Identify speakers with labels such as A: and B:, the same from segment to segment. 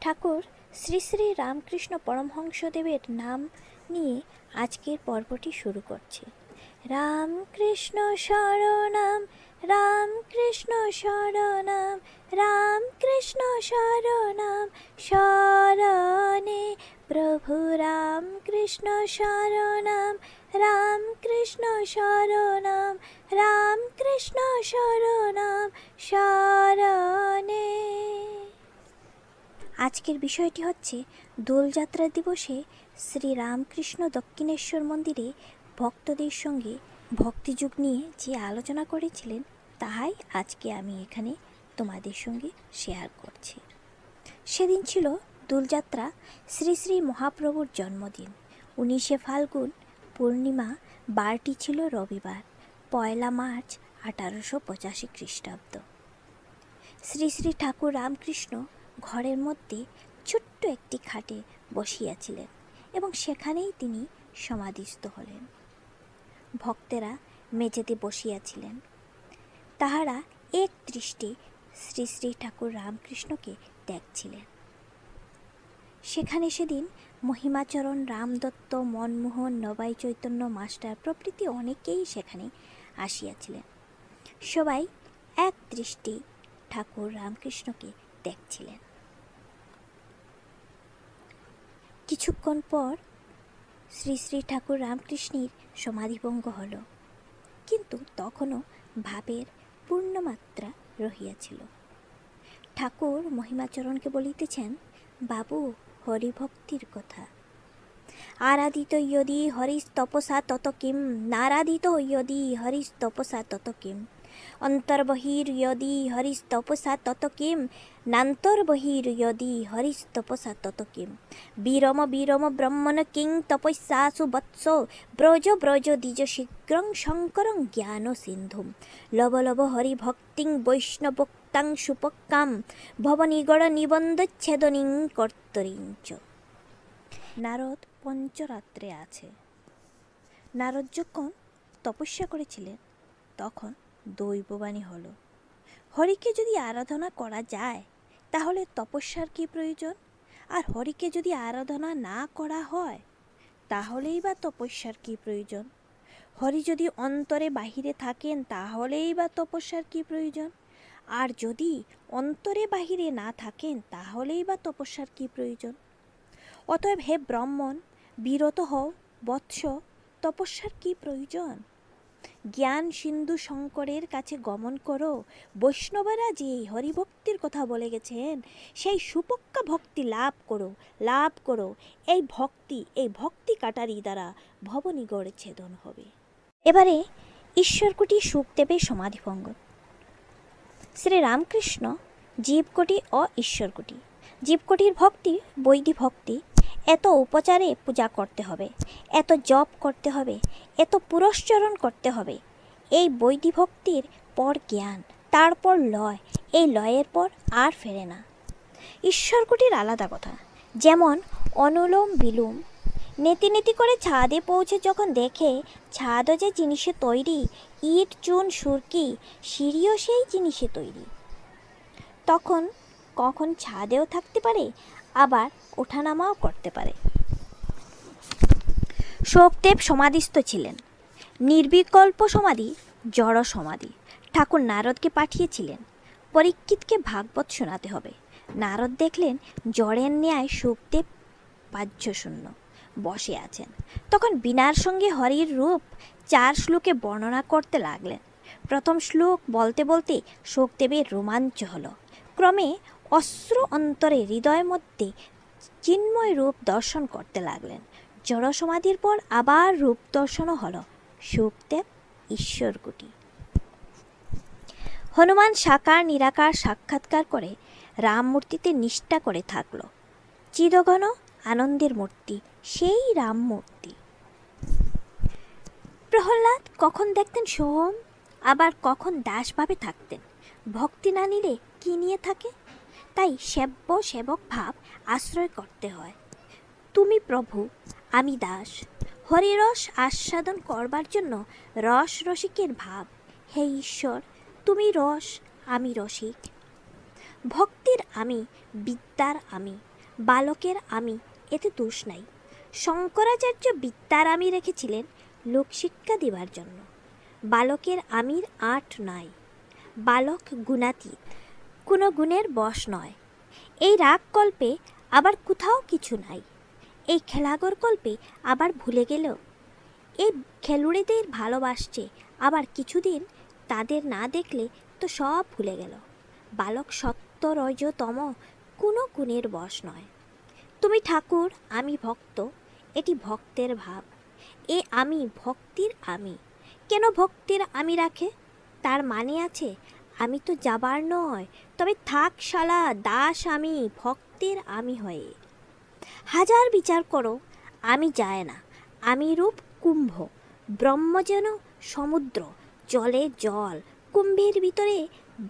A: ঠাকুর শ্রী শ্রী রামকৃষ্ণ পরমহংসদেবের নাম নিয়ে আজকের পর্বটি শুরু করছি। রামকৃষ্ণ শরণম রামকৃষ্ণ শরণম রামকৃষ্ণ শরণম শরণে প্রভু রামকৃষ্ণ শরণম রামকৃষ্ণ শরণম রামকৃষ্ণ শরণম শরণে। আজকের বিষয়টি হচ্ছে দোলযাত্রা দিবসে শ্রী রামকৃষ্ণ দক্ষিণেশ্বর মন্দিরে ভক্তদের সঙ্গে ভক্তিযুগ নিয়ে যে আলোচনা করেছিলেন তাহাই আজকে আমি এখানে তোমাদের সঙ্গে শেয়ার করছি। সেদিন ছিল দোলযাত্রা, শ্রী শ্রী মহাপ্রভুর জন্মদিন। 19শে ফাল্গুন পূর্ণিমা, বারটি ছিল রবিবার, 1 মার্চ 1885 খ্রিস্টাব্দ। শ্রী শ্রী ঠাকুর রামকৃষ্ণ ঘরের মধ্যে ছোট্ট একটি খাটে বসিয়াছিলেন এবং সেখানেই তিনি সমাধিস্থ হলেন। ভক্তেরা মেঝেতে বসিয়াছিলেন। তাহারা এক দৃষ্টে শ্রী শ্রী ঠাকুর রামকৃষ্ণকে দেখছিলেন। সেখানে সেদিন মহিমাচরণ, রামদত্ত, মনমোহন, নবাই চৈতন্য মাস্টার প্রভৃতি অনেকেই সেখানে আসিয়াছিলেন। সবাই এক দৃষ্টি ঠাকুর রামকৃষ্ণকে দেখছিলেন। কিছুক্ষণ পর শ্রী শ্রী ঠাকুর রামকৃষ্ণের সমাধিভঙ্গ হল, কিন্তু তখনও ভাবের পূর্ণমাত্রা রহিয়াছিল। ঠাকুর মহিমাচরণকে বলিতেছেন, বাবু, হরিভক্তির কথা। আরাধিত ইয়দি হরিস্তপসা তত কিম, নারাধিত ইয়দি হরিস্তপসা তত কিম, অন্তর্বহির্যদি হরিস্তপসা তত কিম, নান্তর্বহির্যদি হরিস্তপসা তত কিম, বিরম বিরম ব্রহ্মণ কিং তপস্যাসু বৎস, ব্রজ ব্রজ দ্বিজ শীঘ্রং শঙ্করং জ্ঞান সিন্ধুম, লব লব হরিভক্তিং বৈষ্ণবোক্তাং সুপক্কাম, ভবনিগড় নিবন্ধচ্ছেদনিং কর্তরিঞ্চ। নারদ পঞ্চরাত্রে আছে। নারদ যখন তপস্যা করেছিলেন তখন দৈববাণী হল, হরিকে যদি আরাধনা করা যায় তাহলে তপস্যার কি প্রয়োজন? আর হরিকে যদি আরাধনা না করা হয় তাহলেই বা তপস্যার কি প্রয়োজন? হরি যদি অন্তরে বাহিরে থাকেন তাহলেই বা তপস্যার কি প্রয়োজন? আর যদি অন্তরে বাহিরে না থাকেন তাহলেই বা তপস্যার কি প্রয়োজন? অতএব হে ব্রাহ্মণ, বিরত হও বৎস, তপস্যার কি প্রয়োজন? জ্ঞান সিন্ধু শঙ্করের কাছে গমন করো। বৈষ্ণবরা যে হরিভক্তির কথা বলে গেছেন সেই সুপক্কা ভক্তি লাভ করো, লাভ করো। এই ভক্তি কাটারি দ্বারা ভবনিগড়ে ছেদন হবে। এবারে ঈশ্বরকুটি সুখদেবের সমাধিভঙ্গ। শ্রী রামকৃষ্ণ জীবকোটি ও ঈশ্বরকুটি। জীবকোটির ভক্তি বৈদিক ভক্তি। এত উপচারে পূজা করতে হবে, এত জপ করতে হবে, এত পুরস্চরণ করতে হবে। এই বৈদিক ভক্তির পর জ্ঞান, তারপর লয়, এই লয়ের পর আর ফেরে না। ঈশ্বরকুটির আলাদা কথা। যেমন অনুলোম বিলোম। নেতি নেতি করে ছাদে পৌঁছে যখন দেখে ছাদও যে জিনিসে তৈরি, ইট চুন সুরকি সিঁড়িও সেই জিনিসে তৈরি, তখন কখন ছাদেও থাকতে পারে, আবার ওঠানামাও করতে পারে। সুখদেব সমাধিস্থ ছিলেন। নির্বিকল্প সমাধি, জড় সমাধি। ঠাকুর নারদকে পাঠিয়েছিলেন, পরীক্ষিতকে ভাগবত শোনাতে হবে। নারদ দেখলেন জড়ের ন্যায় সুখদেব বাহ্যশূন্য বসে আছেন। তখন বীণার সঙ্গে হরির রূপ 4 শ্লোকে বর্ণনা করতে লাগলেন। প্রথম শ্লোক বলতে বলতে সুখদেবের রোমাঞ্চ হল। ক্রমে অশ্র অন্তরে হৃদয়ের মধ্যে চিন্ময় রূপ দর্শন করতে লাগলেন। জড় সমাধির পর আবার রূপ দর্শনও হল। সুখদেব ঈশ্বরকুটি। হনুমান সাকার নিরাকার সাক্ষাৎকার করে রামমূর্তিতে নিষ্ঠা করে থাকল। চিদঘন আনন্দের মূর্তি সেই রামমূর্তি। প্রহ্লাদ কখন দেখতেন সোহম, আবার কখন দাসভাবে থাকতেন। ভক্তি না নিলে কি নিয়ে থাকে? তাই সেব্য সেবক ভাব আশ্রয় করতে হয়। তুমি প্রভু, আমি দাস। হরিরস আস্বাদন করবার জন্য রস রসিকের ভাব। হে ঈশ্বর, তুমি রস, আমি রসিক। ভক্তির আমি, বিদ্যার আমি, বালকের আমি, এতে দোষ নাই। শঙ্করাচার্য বিদ্যার আমি রেখেছিলেন লোকশিক্ষা দেবার জন্য। বালকের আমির আট নাই। বালক গুণাতীত, কোনো গুণের বশ নয়। এই রাগ কল্পে আবার কোথাও কিছু নাই। এই খেলাগর কল্পে আবার ভুলে গেল। এই খেলুড়েদের ভালোবাসছে, আবার কিছুদিন তাদের না দেখলে তো সব ভুলে গেল। বালক সত্য রজ তম, কোনো গুণের বশ নয়। তুমি ঠাকুর, আমি ভক্ত, এটি ভক্তের ভাব। এ আমি ভক্তির আমি। কেন ভক্তির আমি রাখে? তার মানে আছে, আমি তো যাবার নয়, তবে থাক শালা দাস আমি ভক্তের আমি হয়ে। হাজার বিচার করো, আমি যায় না। আমি রূপ কুম্ভ, ব্রহ্ম যেন সমুদ্র, জলে জল, কুম্ভের ভিতরে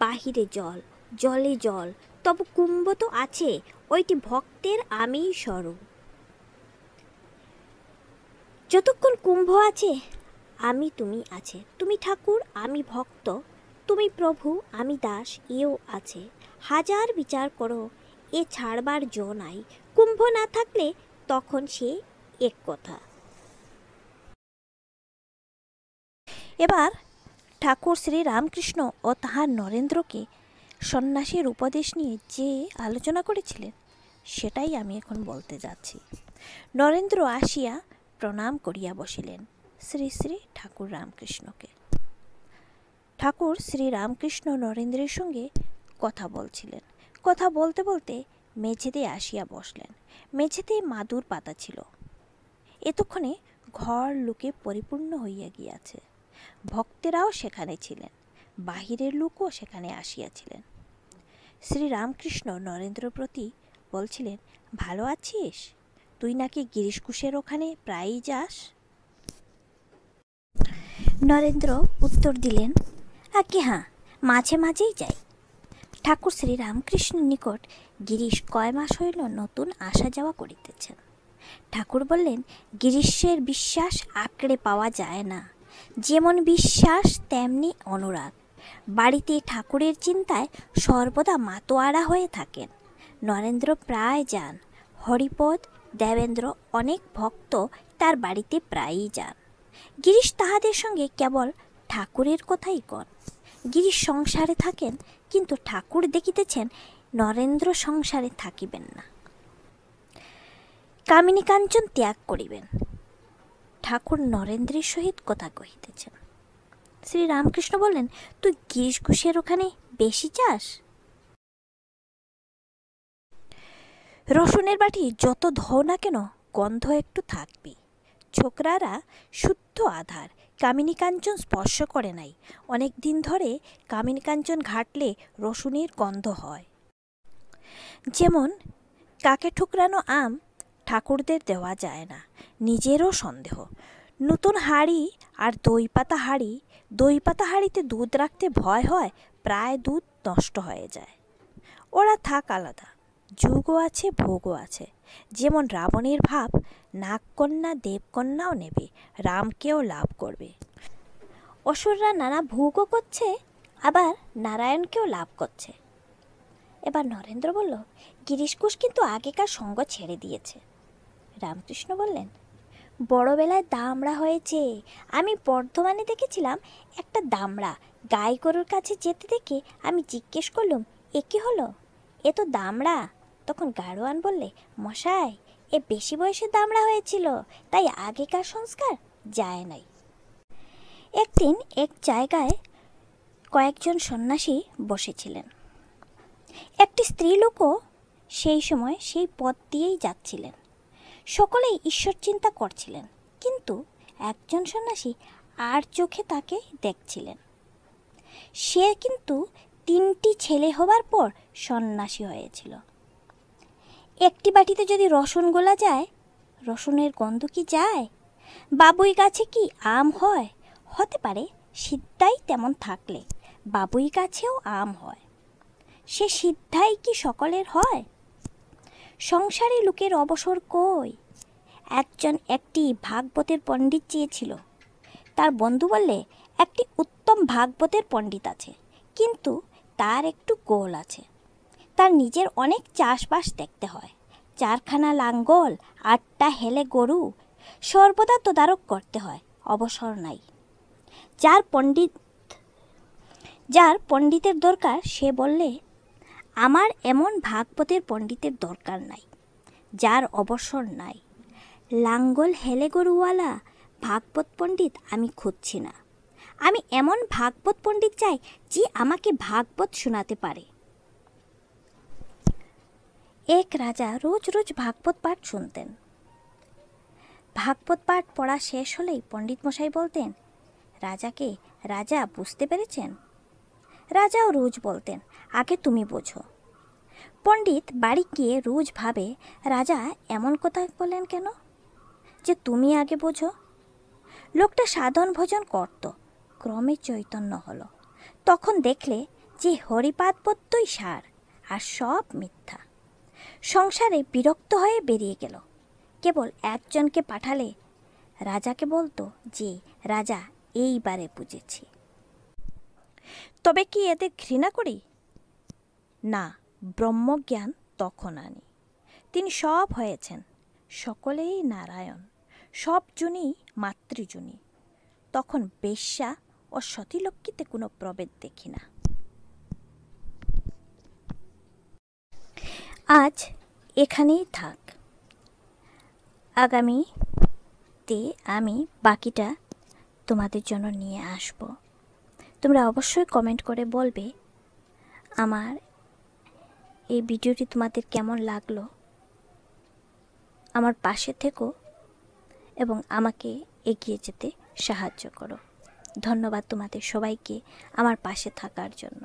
A: বাহিরে জল, জলে জল, তবু কুম্ভ তো আছে, ওইটি ভক্তের আমিই স্বরূপ। যতক্ষণ কুম্ভ আছে, আমি তুমি আছে। তুমি ঠাকুর, আমি ভক্ত, তুমি প্রভু, আমি দাস, এও আছে। হাজার বিচার করো, এ ছাড়বার জো নাই। কুম্ভ না থাকলে তখন সে এক কথা। এবার ঠাকুর শ্রী রামকৃষ্ণ ও তাহার নরেন্দ্রকে সন্ন্যাসীর উপদেশ নিয়ে যে আলোচনা করেছিলেন, সেটাই আমি এখন বলতে যাচ্ছি। নরেন্দ্র আসিয়া প্রণাম করিয়া বসিলেন শ্রী শ্রী ঠাকুর রামকৃষ্ণকে। ঠাকুর শ্রী রামকৃষ্ণ নরেন্দ্রের সঙ্গে কথা বলছিলেন। কথা বলতে বলতে মেঝেতে আসিয়া বসলেন। মেঝেতে মাদুর পাতা ছিল। এতক্ষণে ঘর লোকে পরিপূর্ণ হইয়া গিয়াছে। ভক্তেরাও সেখানে ছিলেন, বাহিরের লোকও সেখানে আসিয়াছিলেন। শ্রী রামকৃষ্ণ নরেন্দ্র প্রতি বলছিলেন, ভালো আছিস? তুই নাকি গিরিশকুশের ওখানে প্রায়ই যাস? নরেন্দ্র উত্তর দিলেন, আজ্ঞে হ্যাঁ, মাঝে মাঝেই যাই। ঠাকুর শ্রী রামকৃষ্ণের নিকট গিরিশ কয় মাস হইল নতুন আসা যাওয়া করিতেছেন। ঠাকুর বললেন, গিরিশের বিশ্বাস আঁকড়ে পাওয়া যায় না। যেমন বিশ্বাস তেমনি অনুরাগ। বাড়িতে ঠাকুরের চিন্তায় সর্বদা মাতোয়ারা হয়ে থাকেন। নরেন্দ্র প্রায় যান। হরিপদ, দেবেন্দ্র, অনেক ভক্ত তার বাড়িতে প্রায়ই যান। গিরিশ তাহাদের সঙ্গে কেবল ঠাকুরের কথাই কন। গিরিশ সংসারে থাকেন, কিন্তু ঠাকুর দেখিতেছেন নরেন্দ্র সংসারে থাকিবেন না, কামিনী কাঞ্চন ত্যাগ করিবেন। ঠাকুর নরেন্দ্রের সহিত কথা কহিতেছেন। শ্রী রামকৃষ্ণ বললেন, তুই গিরিশকুশের ওখানে বেশি যাস? রসুনের বাটি যত ধোও না কেন, গন্ধ একটু থাকবে। ছোকরারা শুদ্ধ আধার, কামিনী কাঞ্চন স্পর্শ করে নাই। অনেক দিন ধরে কামিনী কাঞ্চন ঘাটলে রসুনের গন্ধ হয়। যেমন কাকে ঠুকরানো আম ঠাকুরদের দেওয়া যায় না, নিজেরও সন্দেহ। নতুন হাঁড়ি আর দই পাতা হাঁড়িতে দুধ রাখতে ভয় হয়, প্রায় দুধ নষ্ট হয়ে যায়। ওরা থাক আলাদা, যুগও আছে ভোগও আছে। যেমন রাবণের ভাব, নাগকন্যা দেবকন্যাও নেবে, রামকেও লাভ করবে। অসুররা নানা ভোগও করছে, আবার নারায়ণকেও লাভ করছে। এবার নরেন্দ্র বলল, গিরিশকুশ কিন্তু আগেকার সঙ্গ ছেড়ে দিয়েছে। রামকৃষ্ণ বললেন, বড়বেলায় দামড়া হয়েছে। আমি বর্ধমানে দেখেছিলাম একটা দামড়া গাই গরুর কাছে যেতে দেখে আমি জিজ্ঞেস করলুম, এ কি হলো? এ তো দামড়া। তখন গাড়োয়ান বললে, মশাই, এ বেশি বয়সে দামড়া হয়েছিল, তাই আগেকার সংস্কার যায় নাই। একদিন এক জায়গায় কয়েকজন সন্ন্যাসী বসেছিলেন। একটি স্ত্রীলোকও সেই সময় সেই পথ দিয়েই যাচ্ছিলেন। সকলেই ঈশ্বর চিন্তা করছিলেন, কিন্তু একজন সন্ন্যাসী আর চোখে তাকে দেখছিলেন। সে কিন্তু 3টি ছেলে হবার পর সন্ন্যাসী হয়েছিল। একটি বাটিতে যদি রসুন গোলা যায়, রসুনের গন্ধ কি যায়? বাবুই গাছে কি আম হয়? হতে পারে, সিদ্ধাই তেমন থাকলে বাবুই গাছেও আম হয়। সে সিদ্ধাই কি সকলের হয়? সংসারে লোকের অবসর কই? একজন একটি ভাগবতের পণ্ডিত চেয়েছিল। তার বন্ধু বললে, একটি উত্তম ভাগবতের পণ্ডিত আছে, কিন্তু তার একটু গোল আছে। তার নিজের অনেক চাষবাস দেখতে হয়। 4খানা লাঙ্গল 8টা হেলে গরু সর্বদা তদারক করতে হয়, অবসর নাই। যার পণ্ডিতের দরকার সে বললে, আমার এমন ভাগবতের পণ্ডিতের দরকার নাই, যার অবসর নাই। লাঙ্গল হেলে গরুওয়ালা ভাগবত পণ্ডিত আমি খুঁজছি না, আমি এমন ভাগবত পণ্ডিত চাই যে আমাকে ভাগবত শোনাতে পারে। এক রাজা রোজ রোজ ভাগবত পাঠ শুনতেন। ভাগবত পাঠ পড়া শেষ হলেই পণ্ডিত মশাই বলতেন রাজাকে, রাজা বুঝতে পেরেছেন? রাজাও রোজ বলতেন, আগে তুমি বোঝো। পণ্ডিত বাড়ি গিয়ে রোজ ভাবে, রাজা এমন কথা বলেন কেন যে তুমি আগে বোঝো? লোকটা সাধন ভোজন করত, ক্রমে চৈতন্য হলো। তখন দেখলে যে হরিপাদ পদ্যই সার, আর সব মিথ্যা। সংসারে বিরক্ত হয়ে বেরিয়ে গেল। কেবল একজনকে পাঠালে রাজাকে বলতো যে, রাজা এইবারে বুঝেছি। তবে কি এদের ঘৃণা করি? না, ব্রহ্মজ্ঞান তখন আনি। তিনি সব হয়েছেন, সকলেই নারায়ণ, সব জনই মাতৃজনী। তখন বেশ্যা ও সতীলক্ষ্মীতে কোনো প্রভেদ দেখি না। আজ এখানেই থাক, আগামীতে আমি বাকিটা তোমাদের জন্য নিয়ে আসব। তোমরা অবশ্যই কমেন্ট করে বলবে আমার এই ভিডিওটি তোমাদের কেমন লাগলো। আমার পাশে থেকো এবং আমাকে এগিয়ে যেতে সাহায্য করো। ধন্যবাদ তোমাদের সবাইকে আমার পাশে থাকার জন্য।